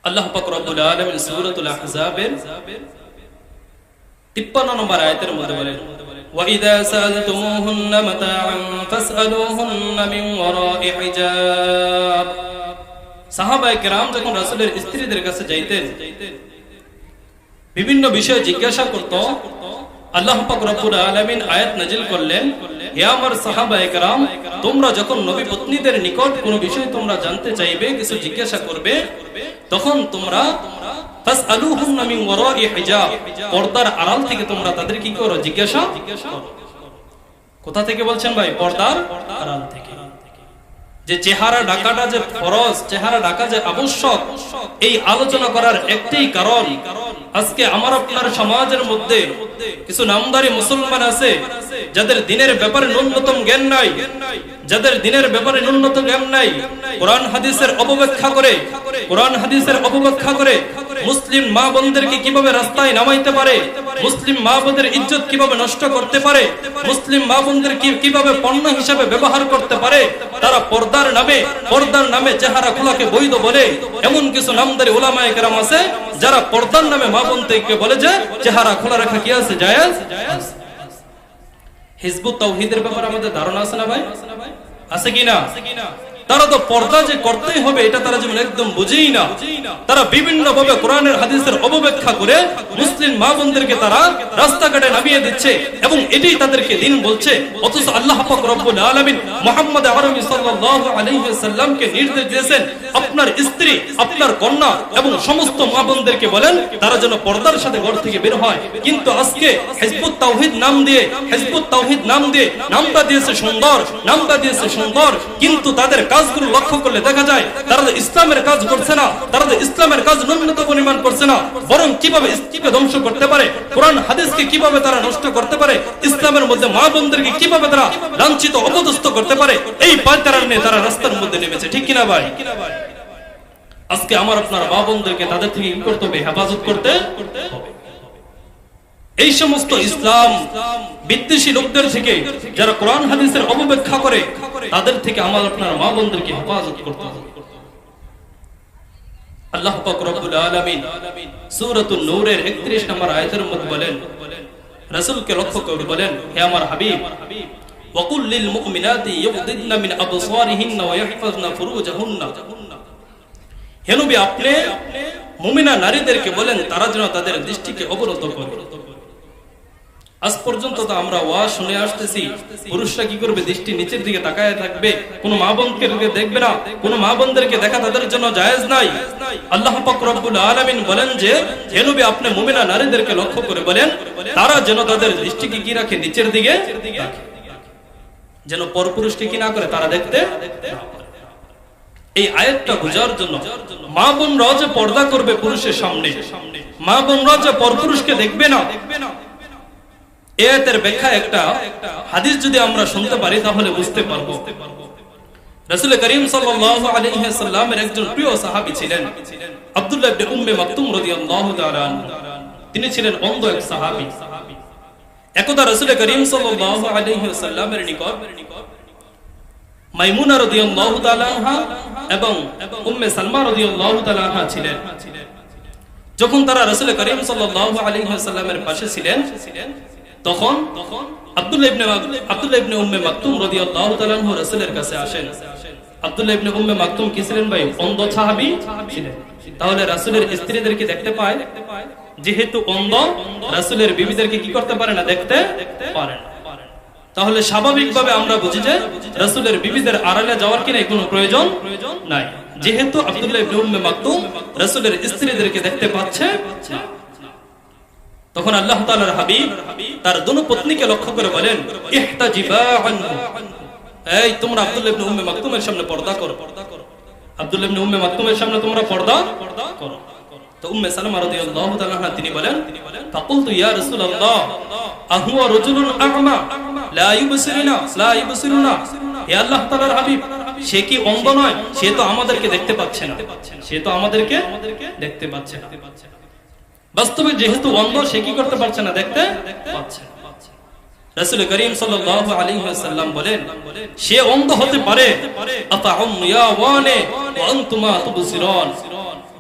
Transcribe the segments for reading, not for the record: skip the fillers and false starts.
আল্লাহ পাক রব্বুল আলামিন সূরাতুল আহজাবের 53 নম্বর আয়াতের মধ্যে বলেন وَإِذَا سَأَلْتُمُوهُنَّ مَتَاعًا فَاسْأَلُوهُنَّ مِنْ وَرَاءِ حِجَابٍ। সাহাবায়ে কেরাম যখন রাসূলের স্ত্রীদের কাছে যাইতেন, বিভিন্ন বিষয় জিজ্ঞাসা করত, আল্লাহ পাক রব্বুল আলামিন আয়াত নাযিল করলেন, হে আমার সাহাবায়ে কেরাম, তোমরা যখন নবী পত্নীদের নিকট কোনো বিষয় তোমরা জানতে চাইবে, কিছু জিজ্ঞাসা করবে, তখন তোমরা ফাসআলুহুন্না মিন ওয়ারাই হিজাব, পর্দার আড়াল থেকে তোমরা তাদের কি করো, জিজ্ঞাসা করো। কোথা থেকে বলছেন ভাই? পর্দার আড়াল থেকে। যে চেহারা ঢাকাটা যে ফরজ, চেহারা ঢাকা যে আবশ্যক, এই আলোচনা করার একটাই কারণ, আজকে আমার আপনার সমাজের মধ্যে কিছু নামদারি মুসলমান আছে যাদের দিনের ব্যাপারে ন্যূনতম জ্ঞান নাই, যাদের দিনের ব্যাপারে ন্যূনতম জ্ঞান নাই, কোরআন হাদিসের অপব্যাখ্যা করে, কোরআন হাদিসের অপব্যাখ্যা করে মুসলিম মা বোনদেরকে কিভাবে রাস্তায় নামাইতে পারে, মুসলিম মা বোনদের ইজ্জত কিভাবে নষ্ট করতে পারে, মুসলিম মা বোনদের কিভাবে পণ্য হিসেবে ব্যবহার করতে পারে, তারা পর্দার নামে চেহারা খোলাকে বৈধ বলে। এমন কিছু নামদারি উলামায়ে কেরাম আছে যারা পর্দার নামে মা বোনদেরকে বলে যে চেহারা খোলা রাখা কি আছে, জায়েজ। হিজবুত তাওহীদের ব্যাপারে আমাদের ধারণা আছে না ভাই? আছে কি না? তারা তো পর্দা যে করতেই হবে এটা তারা যেমন একদম বুঝেই না। তারা বিভিন্ন ভাবে কোরআনের হাদিসের অপব্যাখ্যা করে মুসলিম মা বোনদেরকে তারা রাস্তাঘাটে নামিয়ে দিচ্ছে এবং এটাই তাদেরকে দিন বলছে। অথচ আল্লাহ পাক রব্বুল আলামিন মুহাম্মদ আরবি সাল্লাল্লাহু আলাইহি ওয়াসাল্লামকে নির্দেশ দিয়েছেন, আপনার স্ত্রী, আপনার কন্যা এবং সমস্ত মা বোনদেরকে বলেন তারা যেন পর্দার সাথে ঘর থেকে বের হয়। কিন্তু আজকে হিজবুত তাওহীদ নাম দিয়ে নামটা দিয়েছে সুন্দর, কিন্তু তাদের কাজগুলো লক্ষ্য করলে দেখা যায় তারা ইসলামের কাজ করছে না, তারা ইসলামের কাজ ন্যূনতম পরিমাণ করছে না, বরং কিভাবে ইসলামকে ধ্বংস করতে পারে, কোরআন হাদিসকে কিভাবে তারা নষ্ট করতে পারে, ইসলামের মধ্যে মা বোনদেরকে কিভাবে তারা লাঞ্ছিত অপদস্থ করতে পারে, এই পায়তারা নিয়ে তারা রাস্তার মধ্যে নেমেছে। ঠিক কিনা ভাই? আজকে আমার আপনার মা বোনদেরকে তাদের থেকে কি করতে হবে? হেফাজত করতে হবে। এই সমস্ত ইসলাম বিদ্বেষী লোকদের থেকে, যারা কোরআন হাদিসের অপব্যাখ্যা করে, তাদের থেকে আমার আপনার মা বোনদেরকে হেফাজত করতে হবে। আল্লাহ পাক রব্বুল আলামিন সূরাতুন নূরের 31 নম্বর আয়াতের মধ্যে বলেন, রাসূলকে লক্ষ্য করে বলেন, হে আমার হাবিব, ওয়াকুল লিল মুমিনাতি ইয়াগদিদনা মিন আবসারিহিন্না ওয়া ইয়াহফাজনা ফুরুজাহুন্না, হে নবী আপনি মুমিনা নারীদেরকে বলেন তারা যেন তাদের দৃষ্টিকে অবনত করে। আজ পর্যন্ত তো আমরা ওয়াজ শুনে আসতেছি, পুরুষরা কি করবে? দৃষ্টি নিচের দিকে তাকায় থাকবে, কোন মা বোনকে দেখবে না, কোন মা বোনদেরকে দেখা তাদের জন্য জায়েজ নাই। আল্লাহ পাক রব্বুল আলামিন বলেন যে হে নবী আপনি মুমিনা নারীদেরকে লক্ষ্য করে বলেন তারা যেন তাদের দৃষ্টিকে কি রাখে? নিচের দিকে রাখে, যেন পরপুরুষকে কি না করে তারা দেখতে। এই আয়াতটা বোঝার জন্য মা বোনরা যে পর্দা করবে পুরুষের সামনে, মা বোনরা যে পরপুরুষকে দেখবে না, এর ব্যাখ্যা একটা হাদিস যদি আমরা শুনতে পারি তাহলে বুঝতে পারবো। রাসূল করিম সাল্লাল্লাহু আলাইহি ওয়াসাল্লামের একজন প্রিয় সাহাবী ছিলেন আব্দুল্লাহ ইবনে উম্মে মাকতুম রাদিয়াল্লাহু তাআলা আনহু। তিনি ছিলেন অন্ধ এক সাহাবী। একদা রাসূল করিম সাল্লাল্লাহু আলাইহি ওয়াসাল্লামের নিকট মাইমুনা রাদিয়াল্লাহু তাআলা আনহা এবং উম্মে সালমা রাদিয়াল্লাহু তাআলা আনহা ছিলেন। যখন তারা রাসূল করিম সাল্লাল্লাহু আলাইহি ওয়াসাল্লামের পাশে ছিলেন, তখন আব্দুল্লাহ ইবনে উম্মে মাকতুম রাদিয়াল্লাহু তাআলা আনহু রাসূলের কাছে আসেন। আব্দুল্লাহ ইবনে উম্মে মাকতুম কি ছিলেন ভাই? অন্ধ সাহাবী ছিলেন। তাহলে রাসূলের স্ত্রীদেরকে দেখতে পায়, যেহেতু অন্ধ রাসূলের বিবিদেরকে কি করতে পারে না? দেখতে পারে না। তাহলে স্বাভাবিকভাবে আমরা বুঝি যে রাসূলের বিবিদের আড়ালে যাওয়ার কি কোনো প্রয়োজন নাই, যেহেতু আব্দুল্লাহ ইবনে উম্মে মাকতুম রাসূলের স্ত্রীদেরকে দেখতে পাচ্ছে না। তখন আল্লাহ তাআলার হাবিব তার দুনো পত্নীকে লক্ষ্য করে বলেন, ইহতাজিবা আনহু, এই তোমরা আব্দুল্লাহ ইবনে উম্মে মাকতুমের সামনে পর্দা করো, আব্দুল্লাহ ইবনে উম্মে মাকতুমের সামনে তোমরা পর্দা করো। তো উম্মে সালামা রাদিয়াল্লাহু তাআলা আনহা তিনি বলেন, ফাকুলতু ইয়া রাসূলুল্লাহ আহুয়া রাজুলুন আ'মা লা ইবসিরুনা, হে আল্লাহ তাআলার হাবিব, সে কি অন্ধ নয়? সে তো আমাদেরকে দেখতে পাচ্ছে না। বাস্তবে যেহেতু অন্ধ, সে কি করতে পারছে না? দেখতে পাচ্ছে না। রাসূল করিম সাল্লাল্লাহু আলাইহি ওয়াসাল্লাম বলেন, সে অন্ধ হতে পারে, আতাউম ইয়া ওয়ানে ওয়া আনতুমা তুবসিরুন,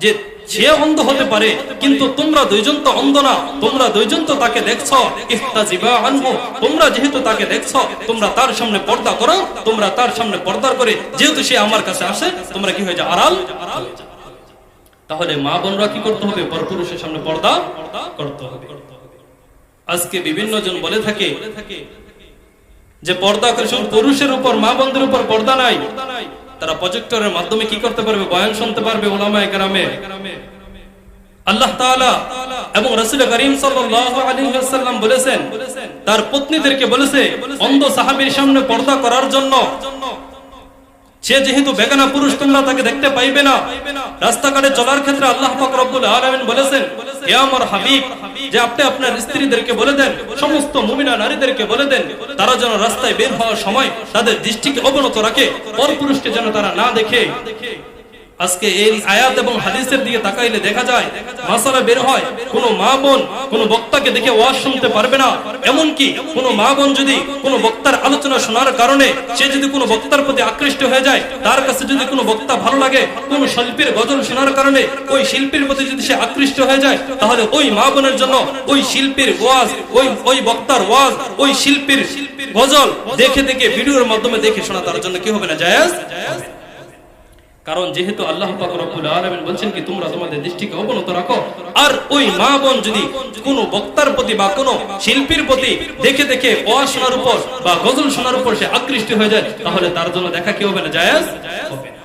যে সে অন্ধ হতে পারে, কিন্তু তোমরা দুইজন তো অন্ধ না, তোমরা দুইজন তো তাকে দেখছো। ইহতাজিবা আনহু, তোমরা যেহেতু তাকে দেখছো, তোমরা তার সামনে পর্দা করো, তোমরা তার সামনে পর্দা করে, যেহেতু সে আমার কাছে আসে, তোমরা কি হয়ে যায়, আড়াল। তাহলে মা বোনরা কি করতে হবে, পরপুরুষের সামনে পর্দা করতে হবে। আজকে বিভিন্ন জন বলে থাকে যে পর্দা করে শুধু পুরুষের উপর, মা বোনদের উপর পর্দা নাই। তারা প্রজেক্টরের মাধ্যমে কি করতে পারবে, বয়ান শুনতে পারবে উলামায়ে কেরামে। আল্লাহ তাআলা এবং রাসূল করিম সাল্লাল্লাহু আলাইহি ওয়াসাল্লাম বলেছেন, তার পত্নীদেরকে বলেছে অন্ধ সাহাবীর সামনে পর্দা করার জন্য। সে যেহেতু বেগানা পুরুষ, তোমরা তাকে দেখতে পাইবে না। রাস্তাঘাটে চলার ক্ষেত্রে আল্লাহ পাক রব্বুল আলামিন বলেছেন, হে আমার হাবিব, যে আপনি আপনার স্ত্রীদেরকে বলে দেন, সমস্ত মুমিনা নারীদেরকে বলে দেন, তারা যেন রাস্তায় বের হওয়ার সময় তাদের দৃষ্টিকে অবনত রাখে, পরপুরুষকে যেন তারা না দেখে। আজকে এই আয়াত এবং হাদিসের দিকে তাকাইলে দেখা যায় মাসালা বের হয়, কোন মা বোন কোন বক্তাকে দেখে ওয়াজ শুনতে পারবে না। এমনকি কোন মা বোন যদি কোন বক্তার আলোচনা শোনার কারণে সে যদি কোন বক্তার প্রতি আকৃষ্ট হয়ে যায়, তার কাছে যদি কোন বক্তা ভালো লাগে, কোন শিল্পীর গজল শোনার কারণে ওই শিল্পীর প্রতি যদি সে আকৃষ্ট হয়ে যায়, তাহলে ওই মা বোনের জন্য ওই শিল্পীর ওয়াজ, ওই বক্তার ওয়াজ, ওই শিল্পীর গজল দেখে দেখে ভিডিওর মাধ্যমে দেখে শোনা তার জন্য কি হবে না, জায়েজ। কারণ যেহেতু আল্লাহ পাক রব্বুল আলামিন বলছেন কি তোমরা তোমাদের দৃষ্টিকে অবনত রাখো। আর ওই মা বোন যদি কোনো বক্তার প্রতি বা কোনো শিল্পীর প্রতি দেখে দেখে ওয়াজ শোনার উপর বা গজল শোনার উপর সে আকৃষ্ট হয়ে যায়, তাহলে তার জন্য দেখা কি হবে না, জায়েজ হবে না।